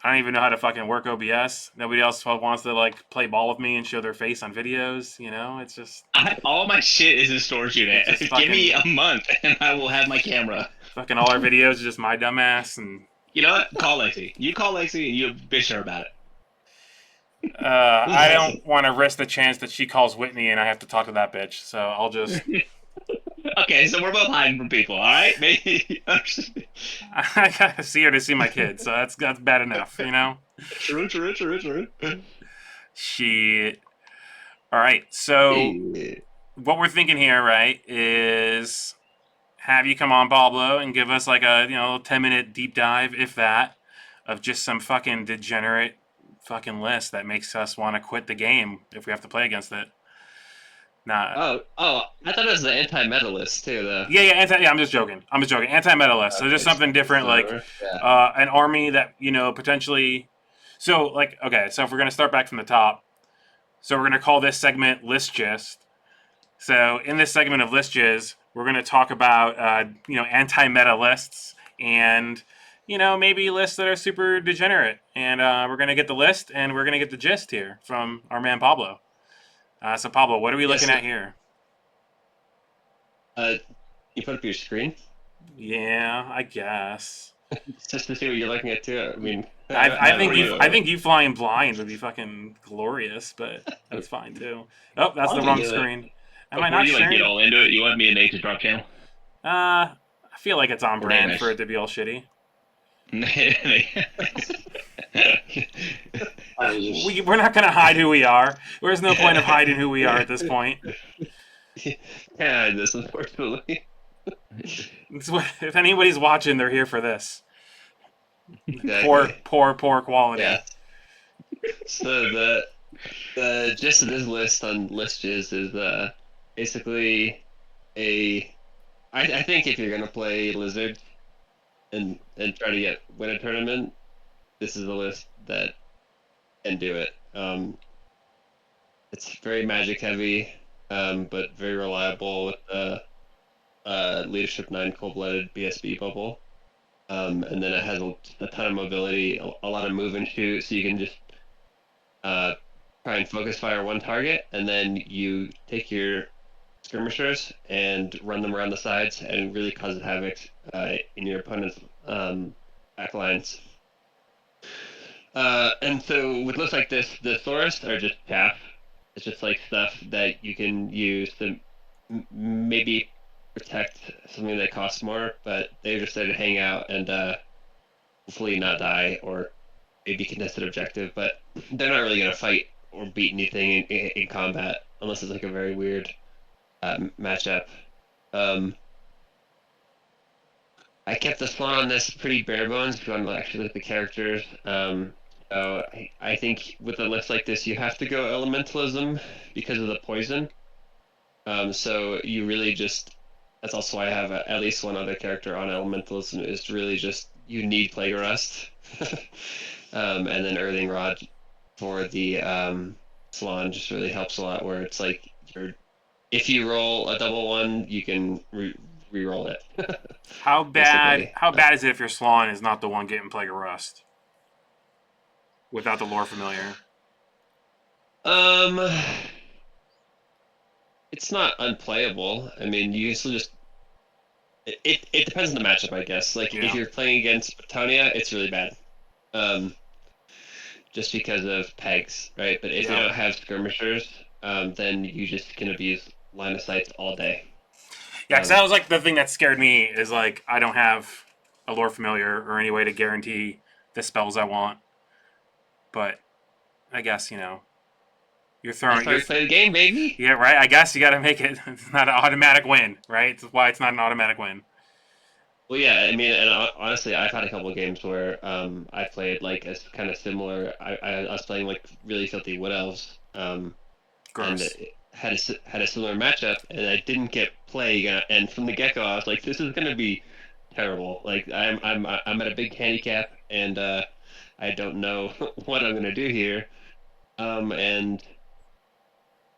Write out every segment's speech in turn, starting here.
I don't even know how to fucking work OBS. Nobody else wants to like play ball with me and show their face on videos. It's just All my shit is in storage it's unit. just Give me fucking a month and I will have my camera. fucking all our videos are just my dumbass and You know what? Call Lacey. You call Lacey and you bitch her about I don't want to risk the chance that she calls Whitney and I have to talk to that bitch. So I'll just it. Okay, so we're both hiding from people, all right? Maybe. I gotta see her to see my kids. So that's bad enough. True, true, true, true. She all right. So Hey. what we're thinking here, right, is have you come on, Pablo, and give us like a 10-minute deep dive, if that, of just some fucking degenerate fucking list that makes us want to quit the game if we have to play against it. Nah, Oh, I thought it was the anti-meta list too, though. yeah, yeah, yeah. I'm just joking. I'm just joking. Anti-meta list. So just Okay, something different, like so yeah. an army that potentially. So like okay, so if we're gonna start back from the top, so we're gonna call this segment List Gist. So in this segment of List Jizz, we're going to talk about anti-meta lists and maybe lists that are super degenerate. And we're going to get the list and we're going to get the gist here from our man Pablo. So Pablo, what are we looking Yes. at here? Uh, you put up your screen Yeah, I guess. just to see what you're looking at too. I mean, I I have it think right you I here. think you flying blind would be fucking glorious, but that's fine too. Oh, that's I'll the do wrong it. screen. Am I Before not you like get sharing? all into it, you want me to name the drop channel I feel like it's on or name brand for Ash? it to be all shitty. I was just We're not going to hide who we are. There's no point of hiding who we are at this point. yeah, this unfortunately. If anybody's watching, they're here for this. Poor, Exactly. poor, poor quality. Yeah. So the gist of this list on Listages is basically a I think if you're gonna play Lizard and try to win a tournament, this is a list that can do it. It's very magic heavy, but very reliable with the leadership 9 cold-blooded BSB bubble. And then it has a ton of mobility, a lot of move and shoot, so you can just uh, try and focus fire one target, and then you take your skirmishers and run them around the sides and really cause havoc in your opponent's back lines. And so with lists like this, the Thoris are just chaff. It's just like stuff that you can use to maybe protect something that costs more, but they're just there to hang out and hopefully not die or maybe contested objective. But they're not really going to fight or beat anything in combat unless it's like a very weird matchup. Um, I kept the spawn on this pretty bare bones if you want to actually look at the characters. So I think with a list like this, you have to go elementalism because of the poison. So you really just that's also why I have at least one other character on elementalism is really just you need Plague Rust, and then Earthing Rod for the Salon just really helps a lot. Where it's like you're if you roll a double one, you can re-roll it How bad? basically. How bad is it if your Slawn is not the one getting Plague of Rust without the lore familiar? Um, it's not unplayable. I mean, you still just it depends on the matchup, I guess. Like if Yeah. you're playing against Britannia, it's really bad. Um, just because of pegs, right? But if you Yeah. don't have skirmishers, then you just can abuse line of sights all day. Yeah, because Um, that was like the thing that scared me is like I don't have a lore familiar or any way to guarantee the spells I want. But I guess you're that's throwing why you're we play the game, baby. yeah, right. I guess you got to make it. It's not an automatic win, right? That's why it's not an automatic win. Well, yeah, I mean, and honestly, I've had a couple of games where I played like a kind of similar. I was playing like really filthy wood elves, and Gross. it had a similar matchup, and I didn't get plague, and from the get go, I was like, this is gonna be terrible. Like I'm at a big handicap, and I don't know what I'm gonna do here. And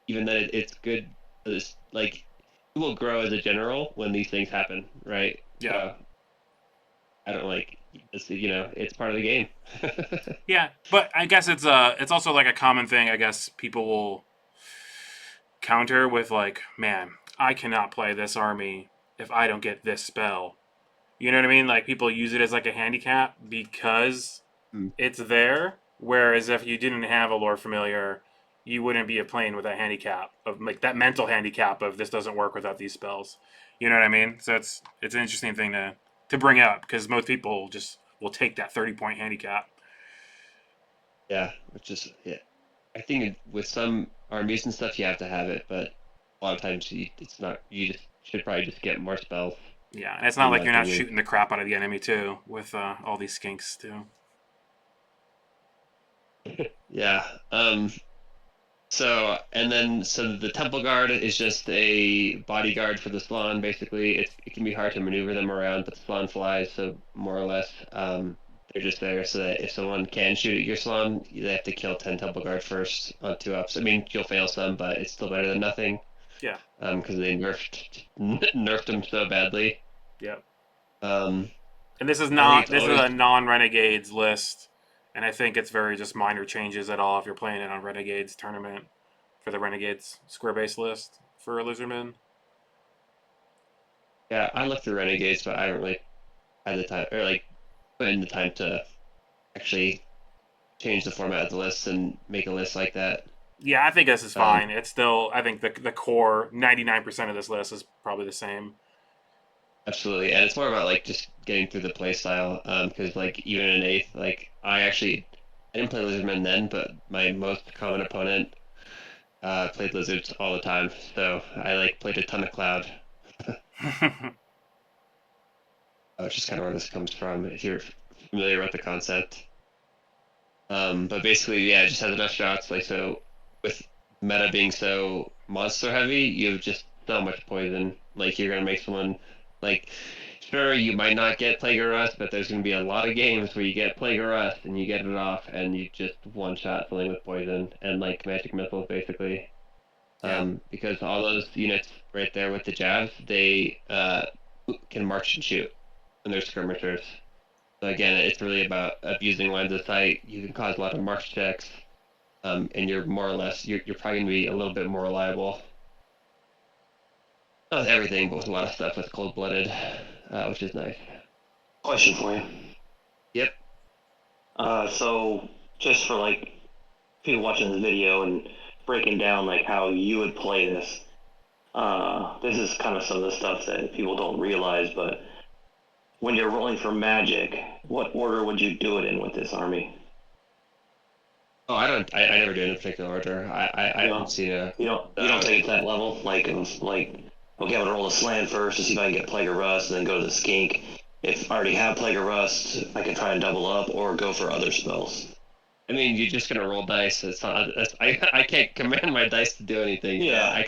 even then, it's good. It's like it will grow as a general when these things happen, right? Yeah. So I don't like it's it's part of the game. Yeah, but I guess it's also like a common thing. I guess people will counter with like, man, I cannot play this army if I don't get this spell. You know what I mean? Like people use it as like a handicap because Mm. it's there. Whereas if you didn't have a lore familiar, you wouldn't be playing with that handicap of like that mental handicap of this doesn't work without these spells. You know what I mean? So it's an interesting thing to bring up because most people just will take that 30-point handicap. Yeah, which is yeah. I think with some armies and stuff you have to have it, but a lot of times it's not. You just should probably just get more spells, Yeah, and it's not in like my you're not opinion. shooting the crap out of the enemy too with all these skinks too. Yeah. So the temple guard is just a bodyguard for the Slan. Basically, it can be hard to maneuver them around, but the Slan flies, so more or less, they're just there so that if someone can shoot at your Slan, they have to kill 10 temple guard first on 2 ups. I mean, you'll fail some, but it's still better than nothing. Yeah. Because they nerfed them so badly. Yep. Um, And this is I think not it's this is always a non-renegades list, and I think it's very just minor changes at all if you're playing it on Renegades tournament for the Renegades square base list for Lizardman. yeah. I looked through Renegades, but I haven't really had the time or like put in the time to actually change the format of the list and make a list like that. Yeah, I think this is Um, fine. It's still I think the core 99% of this list is probably the same. Absolutely, and it's more about like just getting through the play style. Because like even in eighth, like I didn't play Lizardmen then, but my most common opponent played Lizards all the time. So I like played a ton of Cloud, which is kind of where this comes from. If you're familiar with the concept. But basically, yeah, it just has enough shots. Like so, with meta being so monster heavy, you have just so much poison. Like you're gonna make someone like sure you might not get Plague of Rust, but there's gonna be a lot of games where you get Plague of Rust and you get it off and you just one shot something with poison and like magic missiles basically. Yeah. Because all those units right there with the jabs, they can march and shoot, and they're skirmishers. So again, it's really about abusing lines of sight. You can cause a lot of march checks, and you're more or less you're probably gonna be a little bit more reliable. Not with everything, but with a lot of stuff with cold blooded, which is nice. Question for you. Yep. So just for like people watching this video and breaking down like how you would play this. This is kind of some of the stuff that people don't realize, but when you're rolling for magic, what order would you do it in with this army? Oh, I don't. I never do it in a particular order. I You haven't know, seen a. you don't take it to that level, like okay, I'm gonna roll a slant first to see if I can get Plague of Rust, and then go to the skink. If I already have Plague of Rust, I can try and double up or go for other spells. I mean, you're just gonna roll dice. It's not. I can't command my dice to do anything. Yeah.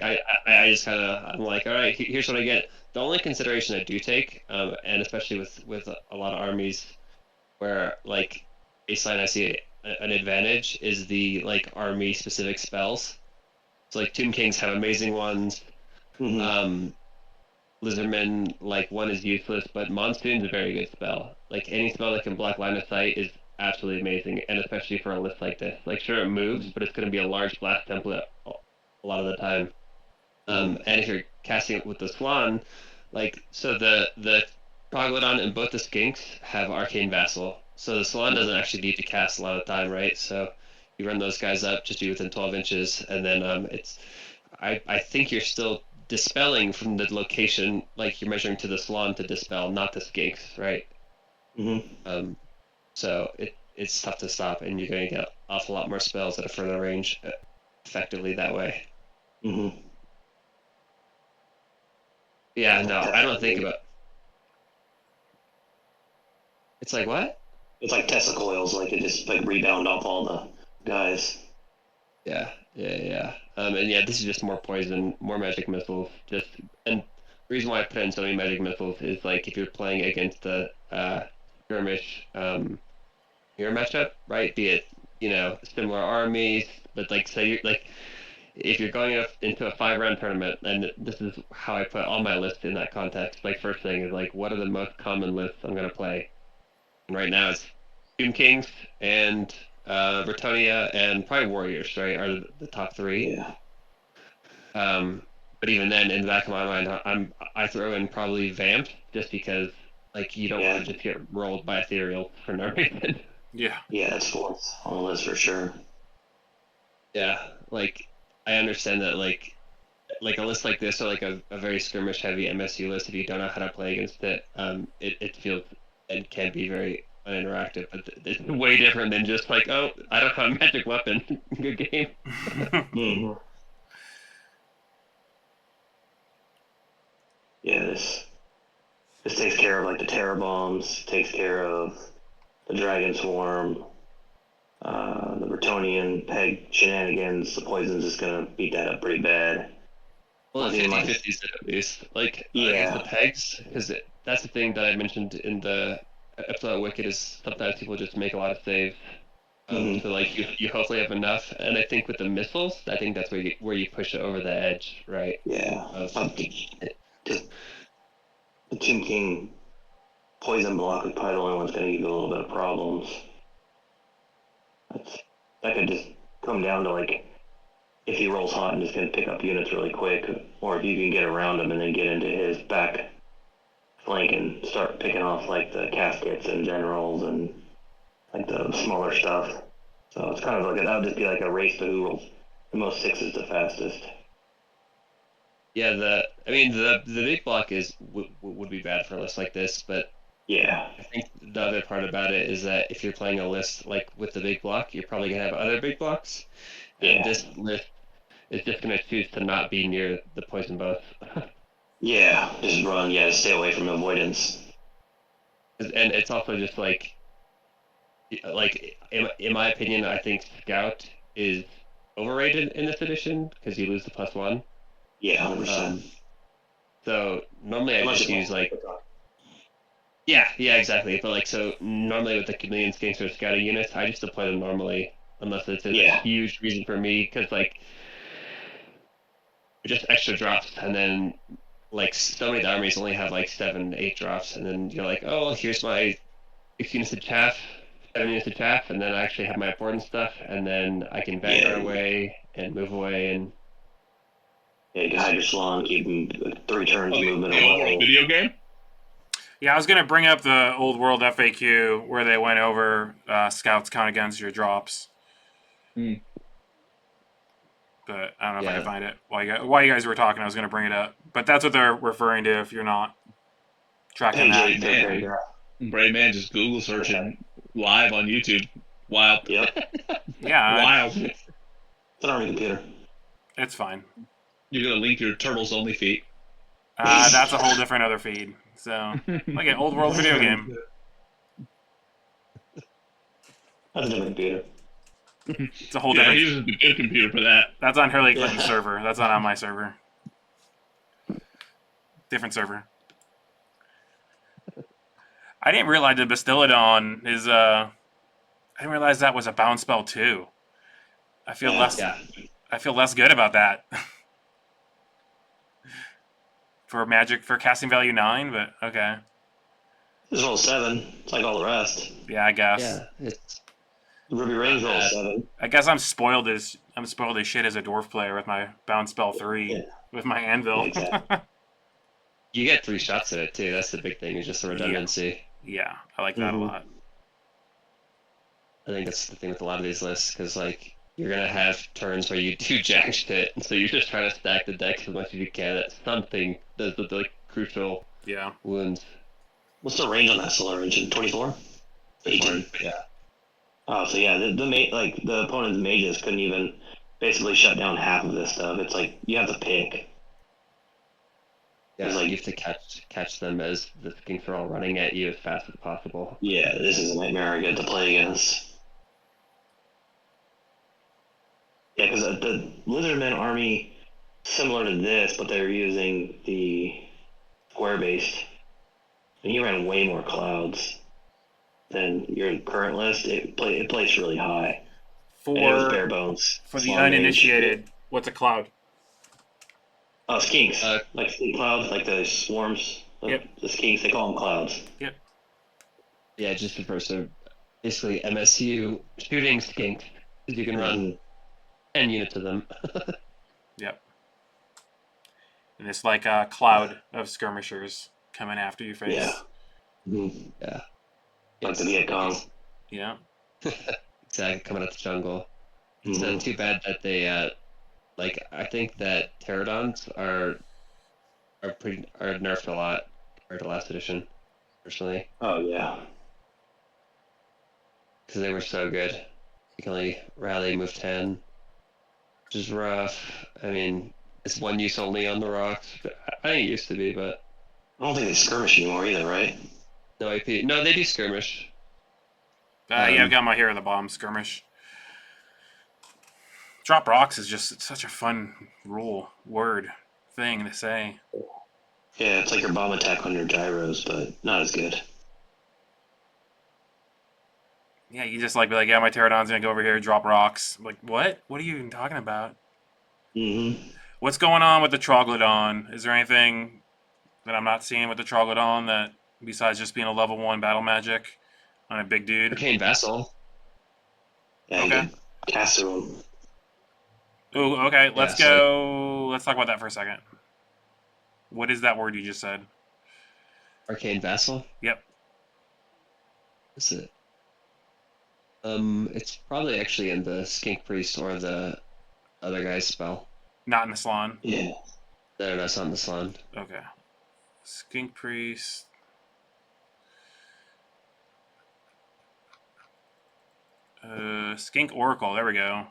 I just kind of. I'm like, all right, here's what I get. The only consideration I do take, and especially with a lot of armies where like baseline I see an advantage is the like army specific spells. So like Tomb Kings have amazing ones. Mm-hmm. Um, Lizardman like one is useless, but Monsoon's a very good spell. Like any spell that can block line of sight is absolutely amazing, and especially for a list like this. Like sure it moves, but it's going to be a large blast template a lot of the time. Mm-hmm. And if you're casting it with the Swan, like so the Troglodon and both the Skinks have Arcane Vassal, so the Swan doesn't actually need to cast a lot of time, right? So you run those guys up, just be within 12 inches, and then it's I think you're still dispelling from the location, like you're measuring to the Swan to dispel, not the Skinks, right? Mm-hmm. Um, so it's tough to stop, and you're going to get an awful lot more spells at a further range effectively that way. Mm-hmm. Yeah, Like no, I don't think Tesla, about. It's like what? it's like Tesla coils, like it just like rebound off all the guys. Yeah, yeah, yeah. And yeah, this is just more poison, more magic missiles. Just and the reason why I put in so many magic missiles is like if you're playing against the skirmish mirror matchup, right? Be it similar armies, but like say you're like if you're going up into a 5 round tournament, and this is how I put all my lists in that context. Like first thing is like what are the most common lists I'm gonna play, And right now it's Tomb Kings and Bretonnia and probably Warriors, right, are the top three. Yeah. But even then, in the back of my mind, I throw in probably Vamp just because like you don't want to just get rolled by Ethereal for no reason. Yeah. Yeah, that's fourth on the list for sure. Yeah, like I understand that like a list like this or like a very skirmish heavy MSU list, if you don't know how to play against it, it feels and can be very uninteractive, but it's way different than just like, oh, I don't have a magic weapon. Good game. Mm-hmm. Yeah, this takes care of like the terror bombs, takes care of the dragon swarm, the Bretonian peg shenanigans. The poison's just gonna beat that up pretty bad. Well, I the think 50/50s at least. Like, against the yeah. pegs, because that's the thing that I mentioned in the episode of Wicked is sometimes people just make a lot of saves. So, like, you hopefully have enough. And I think with the missiles, I think that's where you push it over the edge, right? Yeah. Of, The Tomb King poison block is probably the only one's gonna give you a little bit of problems. That could just come down to like if he rolls hot and just gonna pick up units really quick, or if you can get around him and then get into his back flank and start picking off like the caskets and generals and like the smaller stuff. So it's kind of like that would just be like a race to who rolls the most sixes the fastest. yeah, the big block would be bad for a list like this, but Yeah. I think the other part about it is that if you're playing a list like with the big block, you're probably gonna have other big blocks, and Yeah. this list is just gonna choose to not be near the poison both. Yeah. Just run. Yeah. Stay away from avoidance. And it's also just like in my opinion, I think Scout is overrated in this edition because you lose the +1. Yeah. 100%. So normally I Unless just you use like yeah exactly. But like so normally with the Chameleon Skinks or Scouting units, I just deploy them normally unless it's a Yeah. huge reason for me because like just extra drops and then like so many of the armies only have like 7, 8 drops and then you're like, oh, here's my 6 units of chaff, 7 units of chaff, and then I actually have my important stuff, and then I can vanguard away and move away and Yeah, you can hide your salon, keep them 3 turns movement the overall away. video game. Yeah, I was gonna bring up the old world FAQ where they went over scouts count against your drops. Mm. But I don't know if I can find it while you guys were talking. I was gonna bring it up, but that's what they're referring to. If you're not tracking Page that, 8, Man. paragraph. Brave man just Google searching live on YouTube. Wild. Yep. yeah, Wild. It's an army computer. it's fine. You're gonna link your turtles only feet. That's a whole different other feed. So, like an old world video game. That's a different computer. It's a whole Yeah, different. he uses the good computer for that. That's on Hurley Clinton's Yeah. server. That's not on my server. Different server. I didn't realize that Bastillodon is I didn't realize that was a bound spell too. I feel less. yeah. I feel less good about that. For magic for casting value 9, but okay. This roll 7. It's like all the rest. Yeah, I guess. Yeah, it's Ruby Range roll 7. I guess I'm spoiled as shit as a dwarf player with my bound spell 3 Yeah. with my anvil. Yeah, exactly. you get 3 shots at it too. That's the big thing. Is just the redundancy. Yeah, I like that a lot. I think that's the thing with a lot of these lists because like you're gonna have turns where you do jack shit, and so you're just trying to stack the deck as much as you can. That something does the like crucial Yeah. wounds. What's the range on that solar engine? 24? 18. Yeah. Oh, so yeah, the opponent's mages couldn't even basically shut down half of this stuff. It's like you have to pick. Yeah, It's like like- you have to catch them as the skinks are all running at you as fast as possible. Yeah, this is a nightmare I get to play against. Yeah, because the Lizardman army, similar to this, but they're using the square-based. And he ran way more clouds than your current list. It placed really high. And it was bare bones. For the Small mage. uninitiated, what's a cloud? Oh, skinks. Uh, Like skink clouds, like the swarms. Yep. The skinks, they call them clouds. Yep. Yeah, just refers to basically MSU shooting skinks, because you can run 10 units of them. Yep. And it's like a cloud of skirmishers coming after your face. Yeah. Mhm. Yeah. Like the Viet Cong. Yeah. Exactly, coming out the jungle. It's Mhm. too bad that they I think that pterodons are nerfed a lot compared to last edition, personally, Oh yeah. because they were so good. You can only rally move 10, which is rough. I mean, it's one use only on the rocks. I think it used to be, but I don't think they skirmish anymore either, right? no AP. No, they do skirmish. Yeah, I've got my hair on the bottom skirmish. Drop rocks is just such a fun word thing to say. Yeah, it's like your bomb attack on your gyros, but not as good. Yeah, you just like be like, yeah, my pterodon's gonna go over here, drop rocks. Like, what? What are you even talking about? Mm-hmm. What's going on with the Troglodon? Is there anything that I'm not seeing with the Troglodon that besides just being a level 1 battle magic on a big dude? Arcane Vassal. Yeah, Okay. you could cast them. Ooh, okay, Yeah, let's so go. Let's talk about that for a second. What is that word you just said? Arcane Vassal. Yep. Is it? It's probably actually in the Skink Priest or the other guy's spell. Not in the salon. Yeah. No, it's on the Slon. Okay. Skink Priest. Skink Oracle. There we go.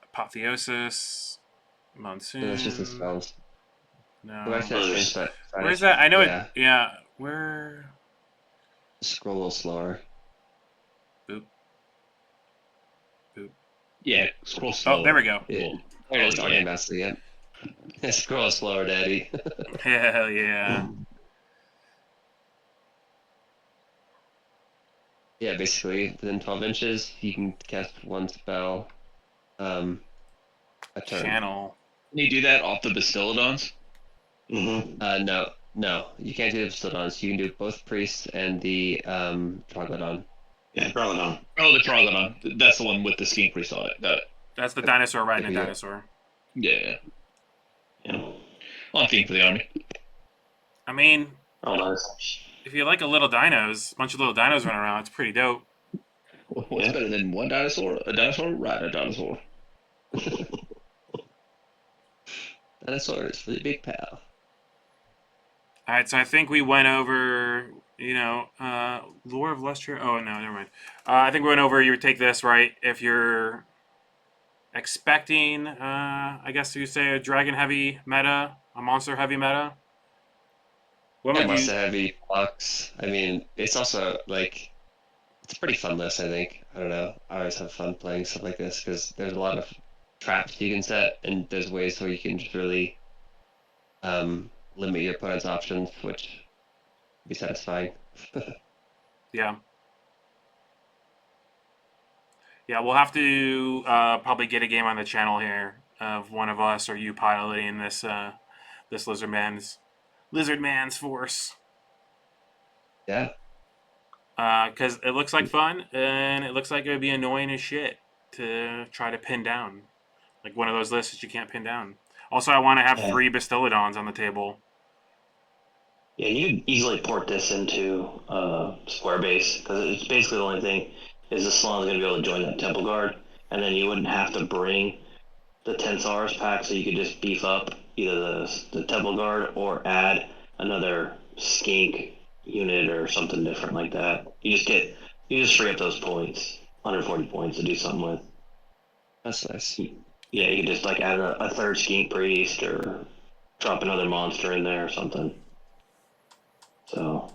Apotheosis. Monsoon. No, that's just the spells. No. Go back to that screenshot. Where's that? I know Yeah, it. Yeah. Where? scroll a little slower. Boop. Boop. Yeah, scroll slower. Oh, there we go. Yeah. Well, There it is, oh, Arcane yeah. Vassal again. Scroll slower, Daddy. Hell yeah. Yeah, basically, within 12 inches, you can cast one spell a turn. Channel. Can you do that off the Bastillodons? Mm-hmm. No, you can't do the Bastillodons. You can do both priests and the Troglodon. Yeah, Prolodon. Oh, the Troglodon. That's the one with the skink priest on it. Got it. That's the dinosaur riding a Yeah. dinosaur. Yeah. Yeah. Well, I'm thinking for the army. I mean, Oh, nice. if you like a bunch of little dinos running around, it's pretty dope. What's better than one dinosaur? A dinosaur riding a dinosaur. Dinosaurs for the big pal. All right, so I think we went over, Lore of Lustria. Oh no, never mind. I think we went over. You would take this right if you're expecting, I guess you say a dragon heavy meta, a monster heavy meta. What Yeah, would monster you? heavy blocks. I mean, it's also like it's a pretty fun list. I think. I don't know. I always have fun playing stuff like this because there's a lot of traps you can set, and there's ways where you can just really limit your opponent's options, which would be satisfying. Yeah. Yeah, we'll have to probably get a game on the channel here of one of us or you piloting this Lizardman's force. Yeah. Because it looks like fun and it looks like it would be annoying as shit to try to pin down, like one of those lists that you can't pin down. Also, I want to have 3 Bastillodons on the table. Yeah, you could easily port this into Square Base because it's basically the only thing is the Salon's going to be able to join that Temple Guard, and then you wouldn't have to bring the Tensars pack, so you could just beef up either the Temple Guard or add another Skink unit or something different like that. You just free up those points, 140 points to do something with. That's nice. Yeah, you could just like add a third Skink Priest or drop another monster in there or something. So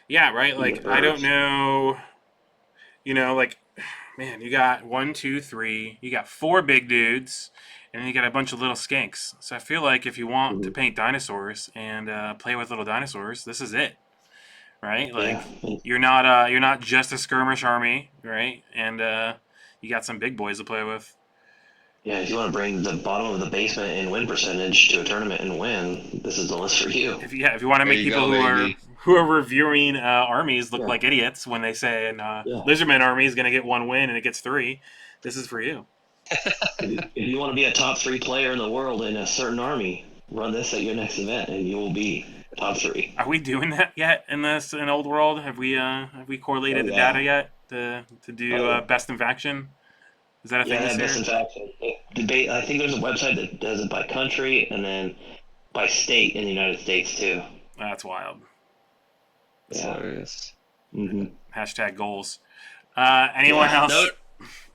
Yeah, right. Like I don't know. Like, man, you got 1, 2, 3. You got 4 big dudes, and then you got a bunch of little skinks. So I feel like if you want to paint dinosaurs and play with little dinosaurs, this is it, right? Like you're not just a skirmish army, right? And you got some big boys to play with. yeah, if you want to bring the bottom of the basement in win percentage to a tournament and win, this is the list for you. If you want to There make you people go, who are baby. who are reviewing armies look Yeah. like idiots when they say Yeah. Lizardman army is going to get 1 win and it gets 3. This is for you. If you want to be a top 3 player in the world in a certain army, run this at your next event, and you will be top 3. Are we doing that yet in Old World? Have we correlated Oh, the yeah. data yet to do Oh, yeah. best in faction? Is that a thing Yeah, this best year? in faction. Debate. I think there's a website that does it by country and then by state in the United States too. That's wild. Yeah. Hilarious. Mm-hmm. Hashtag goals. Anyone Yeah. else?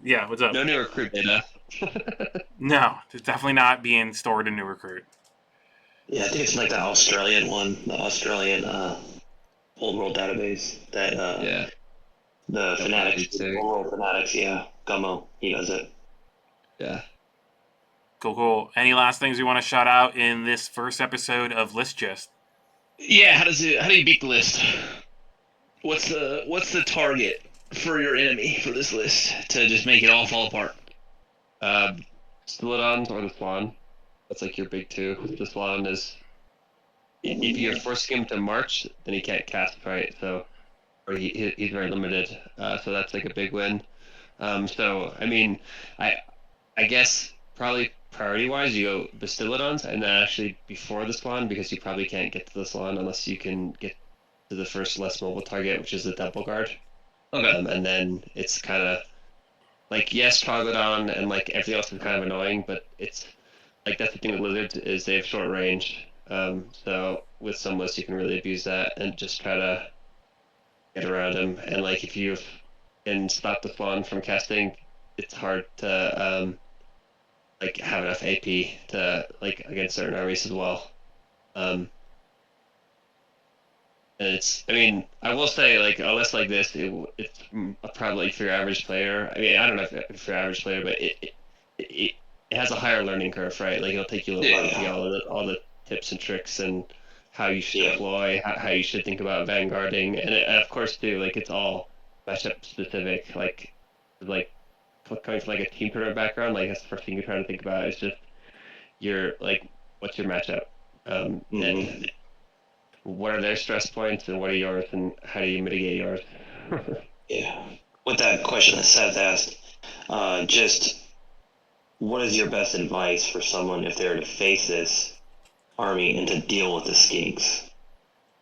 Yeah, what's up? No new recruit data. No, it's definitely not being stored in New Recruit. Yeah, I think it's like the Australian one, the Australian old world database that Yeah. the Fanatics, too. old world Fanatics. Yeah, Gummo, he does it. Yeah. Cool. Any last things you want to shout out in this first episode of List Gist? Yeah, how do you beat the list? What's the target for your enemy for this list to just make it all fall apart? Stilodons or the Swan. That's like your big two. The Swan is if you're forcing him to march, then he can't cast, right? So, or he's very limited. So that's like a big win. So I mean, I guess probably priority wise, you go Bastillodons and then actually before the Swan because you probably can't get to the Swan unless you can get to the first less mobile target, which is the Double Guard. Okay. And then it's kind of like yes, Troglodon and like everything else is kind of annoying, but it's like that's the thing with lizards is they have short range. So with some lists you can really abuse that and just try to get around him. And like if you can stop the Swan from casting, it's hard to like have enough AP to like against certain armies as well. And it's, I mean, I will say like a list like this, it's probably for your average player. I mean, I don't know if for your average player, but it has a higher learning curve, right? Like it'll take you a little while to get all the tips and tricks and how you should deploy, how you should think about vanguarding, and of course too, like it's all matchup specific. Like coming from like a team tournament background, like that's the first thing you're trying to think about. It's just your like what's your matchup, and what are their stress points and what are yours and how do you mitigate yours? Yeah. With that question that Seth asked, just what is your best advice for someone if they were to face this army and to deal with the skinks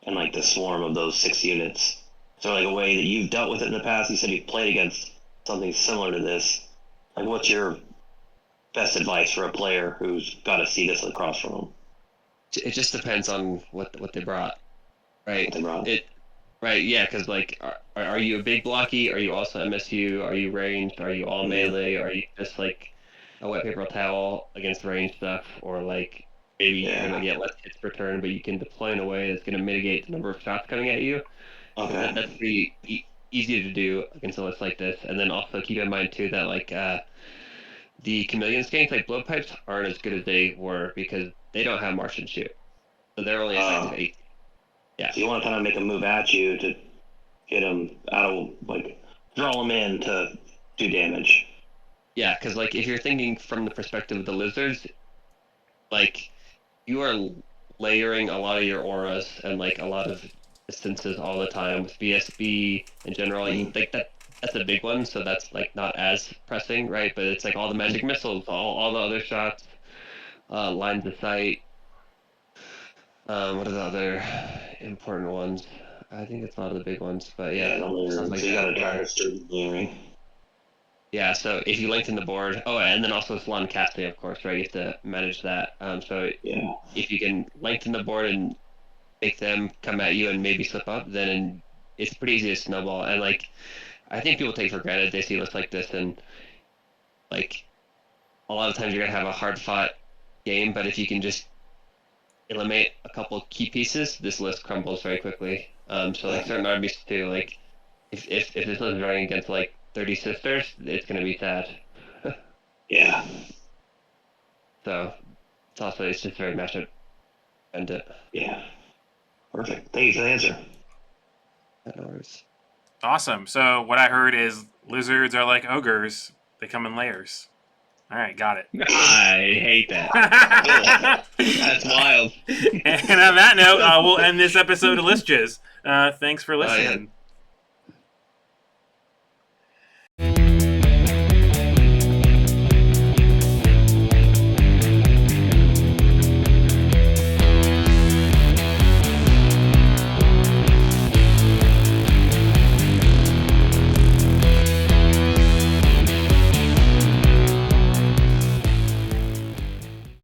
and like the swarm of those 6 units? So like a way that you've dealt with it in the past. You said you've played against something similar to this. Like, what's your best advice for a player who's got to see this across from them? It just depends on what they brought, right? What they brought? Right, yeah, because like, are you a big blocky? Are you also MSU? Are you ranged? Are you all melee? Are you just like a wet paper towel against ranged stuff? Or like maybe you're gonna get less hits per turn, but you can deploy in a way that's gonna mitigate the number of shots coming at you. Okay. That's pretty easy to do against a list like this. And then also keep in mind too that like the chameleon skanks like blowpipes aren't as good as they were because they don't have march and shoot, so they're only effective 8. Yeah. So you want to kind of make a move at you to get them out of, like, draw them in to do damage. Yeah, because like if you're thinking from the perspective of the lizards, like you are layering a lot of your auras and like a lot of distances all the time with BSB in general. You think that's a big one, so that's like not as pressing, right? But it's like all the magic missiles, all the other shots, lines of sight. What are the other important ones? I think it's a lot of the big ones, but yeah, stuff like so you got to that. try to start layering. Yeah, so if you lengthen the board, oh, and then also salon casting, of course, right? You have to manage that. So if you can lengthen the board and make them come at you and maybe slip up, then it's pretty easy to snowball. And like, I think people take for granted they see lists like this, and like a lot of times you're gonna have a hard fought game, but if you can just eliminate a couple key pieces, this list crumbles very quickly. So like certain armies too, like if this list is running against like 30 sisters, it's gonna be sad. Yeah. So it's just very matchup dependent. Yeah. Perfect. Thank you for the answer. No worries. Awesome. So what I heard is lizards are like ogres. They come in layers. All right, got it. I hate that. That's wild. And on that note, we'll end this episode of List Jizz. Thanks for Yeah. listening.